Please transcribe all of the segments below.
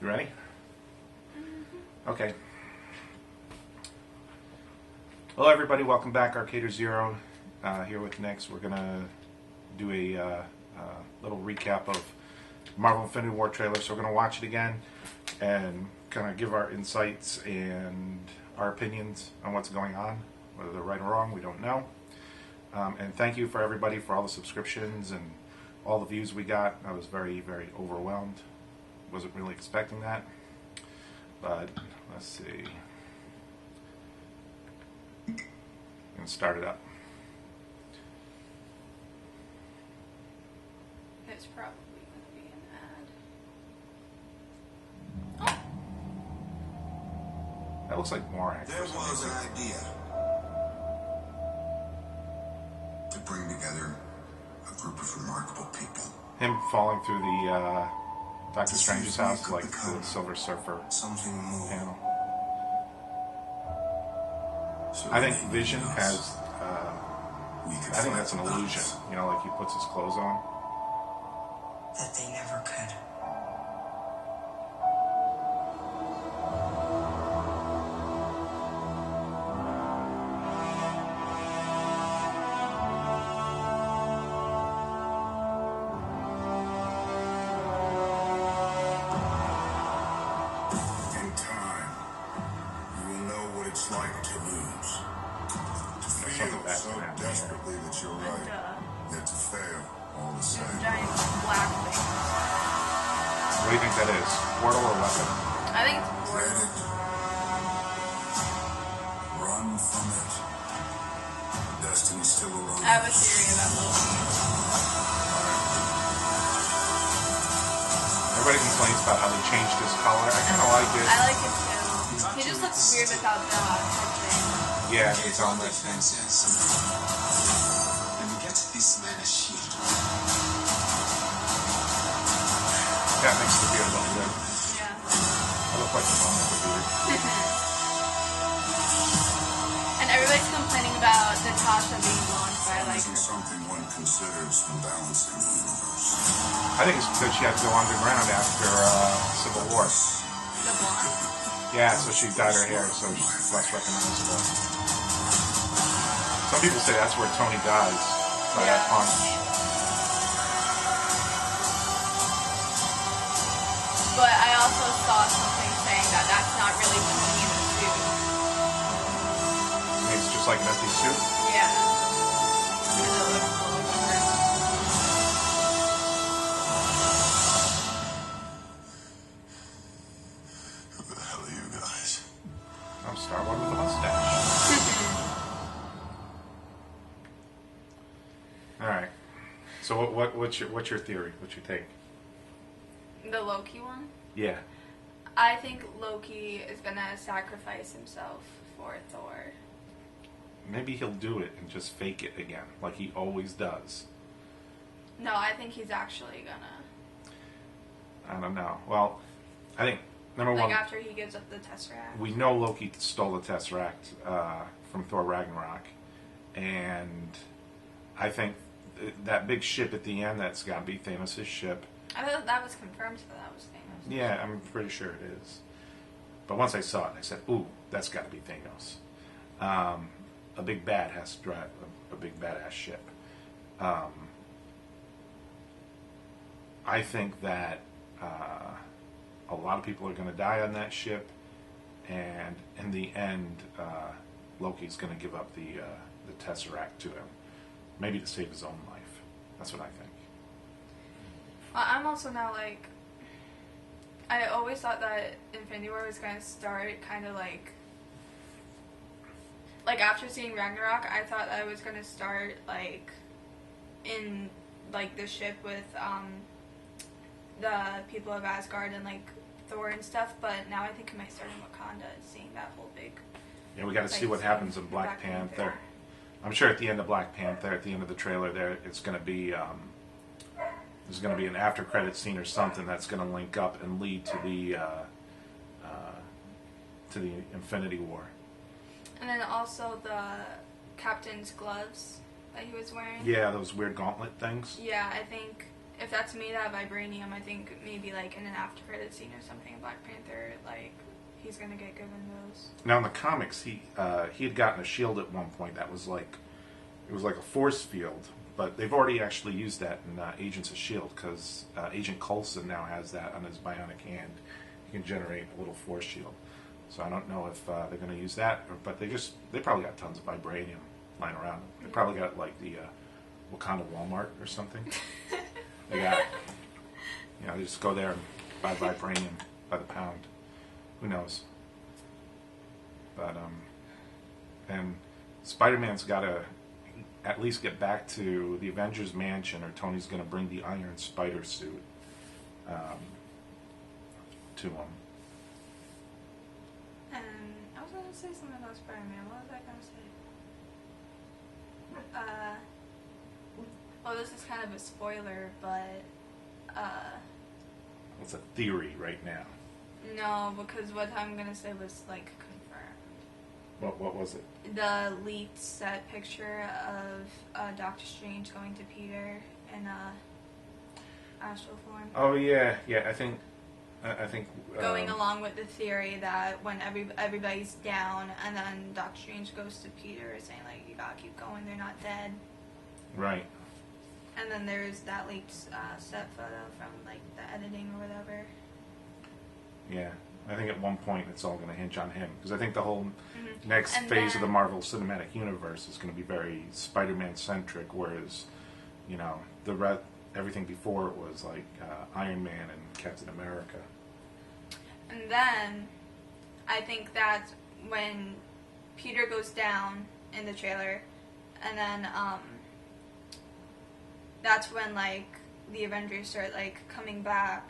You ready? Okay. Hello everybody, welcome back. Arcader Zero here with Nixx. We're going to do a little recap of Marvel Infinity War trailer. So we're going to watch it again and kind of give our insights and our opinions on what's going on. Whether they're right or wrong, we don't know. And thank you for everybody for all the subscriptions and all the views we got. I was very, very overwhelmed. Wasn't really expecting that. But let's see. And start it up. It's probably going to be an ad. Oh. That looks like more act. There was an idea to bring together a group of remarkable people. Him falling through the Doctor Strange's house like the Silver Surfer something more. panel. So I think Vision has. we could I think fight that's an the illusion. others. You know, like he puts his clothes on. That they never could. In time, you will know what it's like to lose. To feel something bad's so gonna happen here. desperately that you're right, yet to fail all the There's a same. giant black thing. What do you think that is? Portal or weapon? I think it's Let portal. it. Run from it. Destiny's still around. I have a theory about Loki. Everybody complains about how they changed his color. I kind of like it. I like it too. He just looks weird without the touching. Yeah, it's on that. defenses. And get this man a shield. That makes the beard look good. Yeah. I look like the mom with the beard. And everybody's complaining about Natasha being launched by like Isn't something one considers when balancing the universe. I think it's because she had to go underground after Civil War. the blonde. Yeah, so she dyed her hair, so she's less recognizable. Some people say that's where Tony dies, by that punch. But I also saw something saying that that's not really Tony in the suit. I mean, it's just like an empty suit. Yeah. Because it looks a little different. Who the hell are you guys? I'm Star-Lord with a mustache. All right. So what's your theory? What's your take? The Loki one? Yeah. I think Loki is gonna sacrifice himself for Thor. Maybe he'll do it and just fake it again, like he always does. No, I think he's actually gonna. I don't know. Well, I think number Like one, after he gives up the Tesseract. we know Loki stole the Tesseract from Thor Ragnarok, and I think that big ship at the end, that's got to be Thanos' ship. I thought that was confirmed that was Thanos. Yeah, I'm pretty sure it is. But once I saw it, I said, "Ooh, that's got to be Thanos." A big bad has to drive a big badass ship. I think that a lot of people are going to die on that ship, and in the end, Loki's going to give up the Tesseract to him, maybe to save his own life. That's what I think. Well, I'm also now like. I always thought that Infinity War was gonna start kind of like after seeing Ragnarok, I thought that it was gonna start like in like the ship with the people of Asgard and like Thor and stuff. But now I think it might start in Wakanda, seeing that whole big. Yeah, we got to see what happens in Black Panther. I'm sure at the end of Black Panther, at the end of the trailer, it's going to be there's going to be an after credit scene or something that's going to link up and lead to the Infinity War. And then also the Captain's gloves that he was wearing. Yeah, those weird gauntlet things. Yeah, I think if that's made out of vibranium, I think maybe like in an after credit scene or something, Black Panther, like he's gonna get given those. Now in the comics, he had gotten a shield at one point that was like it was like a force field, but they've already actually used that in Agents of Shield because Agent Coulson now has that on his bionic hand. He can generate a little force shield. So I don't know if they're going to use that, but they probably got tons of vibranium lying around. They probably got like the Wakanda Walmart or something. They got, they just go there and buy vibranium by the pound. Who knows? But and Spider-Man's got to at least get back to the Avengers mansion, or Tony's going to bring the Iron Spider suit to him. And I was gonna say something about Spider-Man. What was I gonna say? Well, this is kind of a spoiler, but It's a theory right now. no, because what I'm gonna say was like confirmed. What was it? The leaked set picture of Doctor Strange going to Peter in astral form. Oh yeah. I think. Going along with the theory that when everybody's down, and then Doctor Strange goes to Peter saying like, "You gotta keep going. They're not dead." Right. And then there's that leaked set photo from like the editing or whatever. Yeah. I think at one point it's all going to hinge on him because I think the whole next And phase of the then- Marvel Cinematic Universe is going to be very Spider-Man centric, whereas everything before it was like Iron Man and Captain America. And then I think that's when Peter goes down in the trailer, and then that's when like the Avengers start like coming back.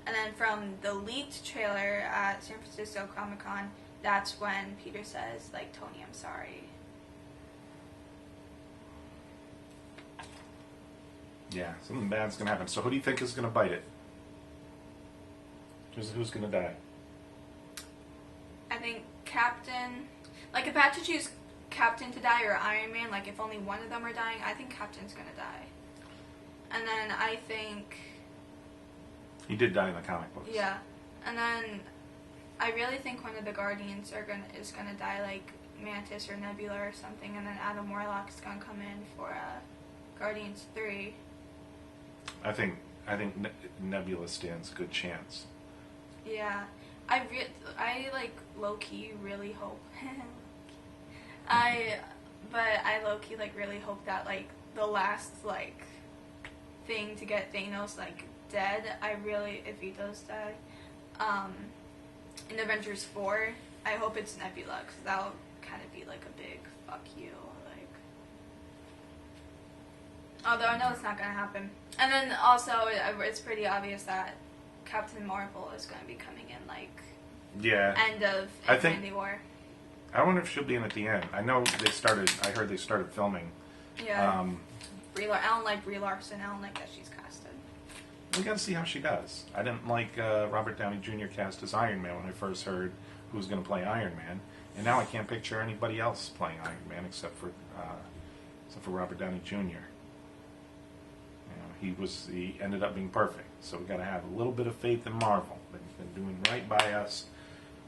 And then from the leaked trailer at San Francisco Comic-Con, that's when Peter says like, "Tony, I'm sorry." Yeah, something bad's going to happen. So who do you think is going to bite it? Who's going to die? I think Captain, like if I had to choose Captain to die or Iron Man, like if only one of them are dying, I think Captain's gonna die. And then I think, He did die in the comic books. yeah, and then I really think one of the Guardians is gonna die, like Mantis or Nebula or something, and then Adam Warlock is gonna come in for Guardians 3. I think Nebula stands a good chance. Yeah, I like low key really hope. I low key like really hope that like the last like thing to get Thanos like dead. If he does die, in Avengers 4, I hope it's Nebula because that'll kind of be like a big fuck you. Like, although I know it's not gonna happen. And then also it's pretty obvious that Captain Marvel is going to be coming in like end of Infinity War. I wonder if she'll be in at the end. I heard they started filming. Yeah. I don't like Brie Larson. I don't like that she's casted. We got to see how she does. I didn't like Robert Downey Jr. cast as Iron Man when I first heard who was going to play Iron Man, and now I can't picture anybody else playing Iron Man except for Robert Downey Jr. He ended up being perfect. So we got to have a little bit of faith in Marvel. They've been doing right by us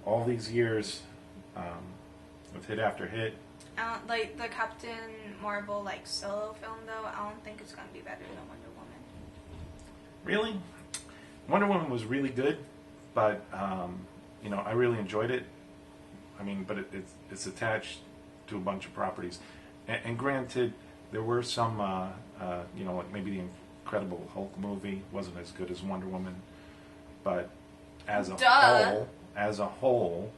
all these years, with hit after hit. I don't like the Captain Marvel like solo film though. I don't think it's gonna be better than Wonder Woman. Really, Wonder Woman was really good, but I really enjoyed it. I mean, but it's attached to a bunch of properties, and granted, there were some like maybe the Incredible Hulk movie wasn't as good as Wonder Woman, but as a whole,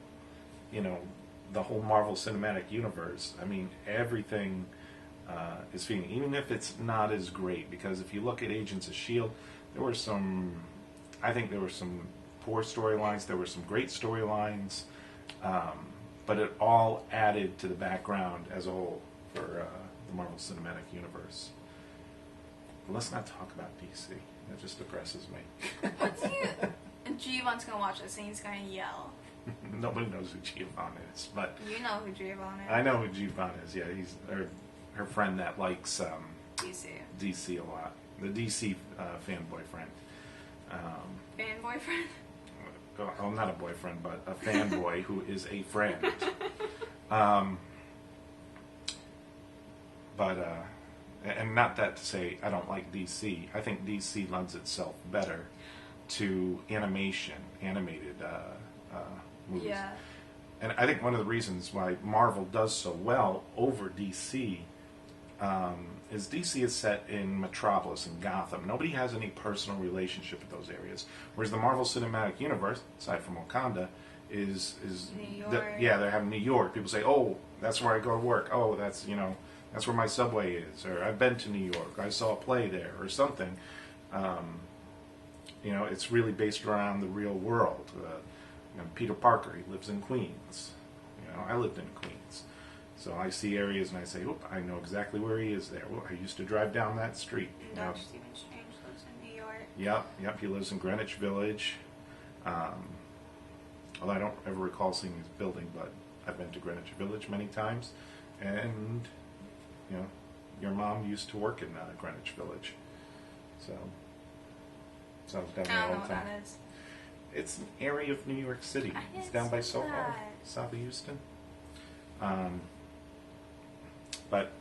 the whole Marvel Cinematic Universe, I mean, everything is feeding, even if it's not as great, because if you look at Agents of S.H.I.E.L.D., I think there were some poor storylines, there were some great storylines, but it all added to the background as a whole for the Marvel Cinematic Universe. But let's not talk about DC. That just depresses me. Giovan's gonna watch this and he's gonna yell. Nobody knows who Giovanna is, but You know who Giovanna is. I know who Giovanna is. Yeah, he's her friend that likes DC. DC a lot. the DC fanboyfriend. Fan boyfriend. Oh, not a boyfriend, but a fanboy who is a friend. And not that to say I don't like DC. I think DC lends itself better to animated movies. Yeah. And I think one of the reasons why Marvel does so well over DC is DC is set in Metropolis and Gotham. Nobody has any personal relationship with those areas. Whereas the Marvel Cinematic Universe, aside from Wakanda, is New York. yeah, they have New York. People say, oh, that's where I go to work. Oh, that's that's where my subway is. Or I've been to New York. I saw a play there or something. It's really based around the real world. Peter Parker, he lives in Queens. I lived in Queens. So I see areas and I say, oop, I know exactly where he is there. Well, I used to drive down that street. Dr. Stephen Strange lives in New York. Yep, he lives in Greenwich Village. Although I don't ever recall seeing his building, but I've been to Greenwich Village many times. And, your mom used to work in Greenwich Village. So I was down there I all don't know the what time. that is. It's an area of New York City. I It's didn't down by see Soho, that. south of Houston. But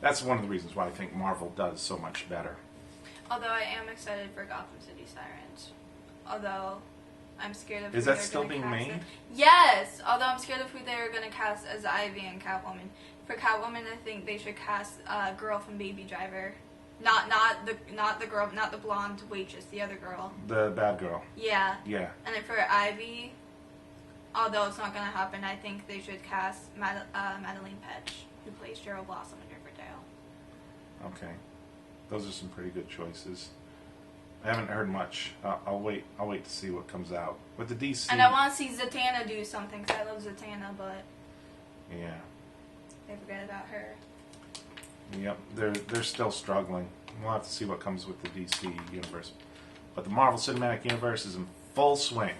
that's one of the reasons why I think Marvel does so much better. Although I am excited for Gotham City Sirens. Although I'm scared of Is who that they're still gonna being cast made? it. Yes! Although I'm scared of who they're going to cast as Ivy and Catwoman. For Catwoman, I think they should cast a girl from Baby Driver. Not the girl, not the blonde waitress, the other girl. The bad girl. Yeah. Yeah. And then for Ivy, although it's not going to happen, I think they should cast Madeline Petch, who plays Cheryl Blossom in Riverdale. Okay. Those are some pretty good choices. I haven't heard much. I'll wait to see what comes out. With the DC... And I want to see Zatanna do something, because I love Zatanna, but Yeah. they forget about her. Yep. They're still struggling. We'll have to see what comes with the DC universe. But the Marvel Cinematic Universe is in full swing.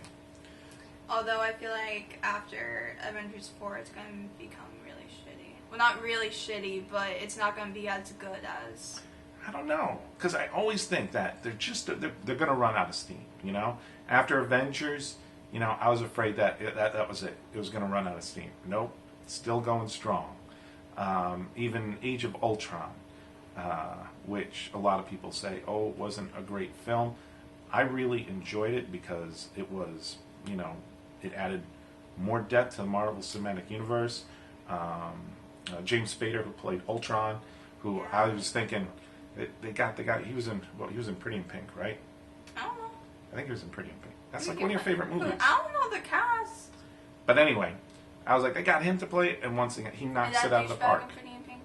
Although I feel like after Avengers 4, it's going to become really shitty. Well, not really shitty, but it's not going to be as good as... I don't know, because I always think that they're going to run out of steam. After Avengers, I was afraid that was it. It was going to run out of steam. Nope, it's still going strong. Even Age of Ultron, which a lot of people say, oh, it wasn't a great film. I really enjoyed it because it was, it added more depth to the Marvel Cinematic Universe. James Spader, who played Ultron, who I was thinking. They got the guy. He was in Pretty in Pink, right? I don't know. I think he was in Pretty in Pink. That's like one of your favorite movies. I don't know the cast. But anyway, I was like, they got him to play it, and once again, he knocks it out of the park. Pretty in Pink?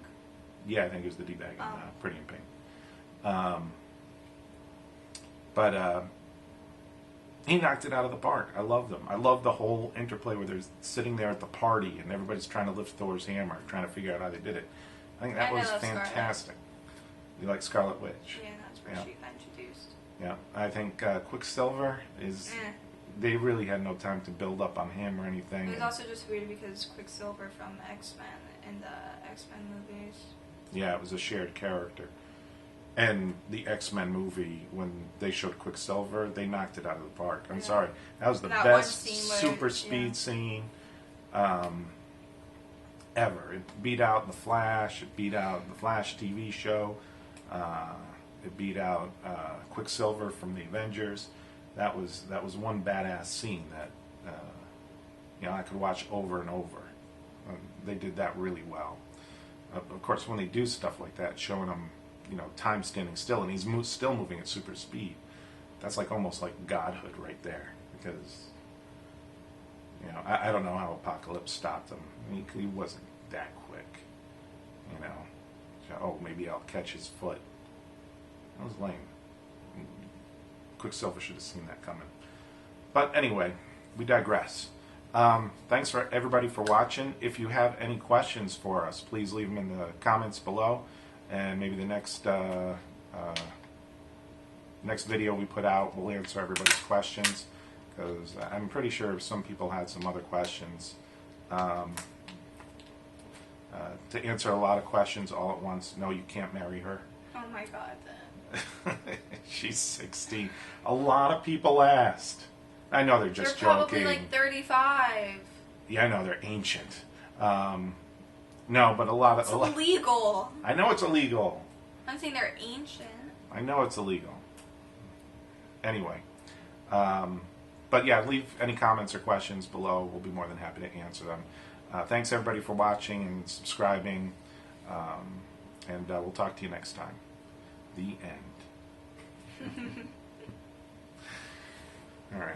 Yeah, I think it was the D-bag in Pretty in Pink. He knocked it out of the park. I love them. I love the whole interplay where they're sitting there at the party, and everybody's trying to lift Thor's hammer, trying to figure out how they did it. I think that And I was love fantastic. You like Scarlet Witch? Yeah, that's where she got introduced. Yeah, I think Quicksilver is. They really had no time to build up on him or anything. It was also just weird because Quicksilver from X-Men in the X-Men movies. Yeah, it was a shared character. And the X-Men movie, when they showed Quicksilver, they knocked it out of the park. I'm sorry, that was the That one best scene where- super speed scene ever. It beat out the Flash. It beat out the Flash TV show. It beat out Quicksilver from the Avengers. That was one badass scene that I could watch over and over. They did that really well. Of course, when they do stuff like that, showing them time standing still, and he's still moving at super speed, that's like almost like godhood right there. Because I don't know how Apocalypse stopped him. I mean, he wasn't that quick. So, oh, maybe I'll catch his foot. That was lame. Quicksilver should have seen that coming. But anyway, we digress. Thanks for everybody for watching. If you have any questions for us, please leave them in the comments below, and maybe the next video we put out will answer everybody's questions, because I'm pretty sure some people had some other questions. To answer a lot of questions all at once, no, you can't marry her. Oh my god. She's 16. A lot of people asked. I know they're They're just probably joking. like 35. Yeah, I know they're ancient. No, but a lot It's of. illegal. I know it's illegal. I'm saying they're ancient. I know it's illegal. Anyway, but yeah, leave any comments or questions below. We'll be more than happy to answer them. Thanks everybody for watching and subscribing, and we'll talk to you next time. The end. All right.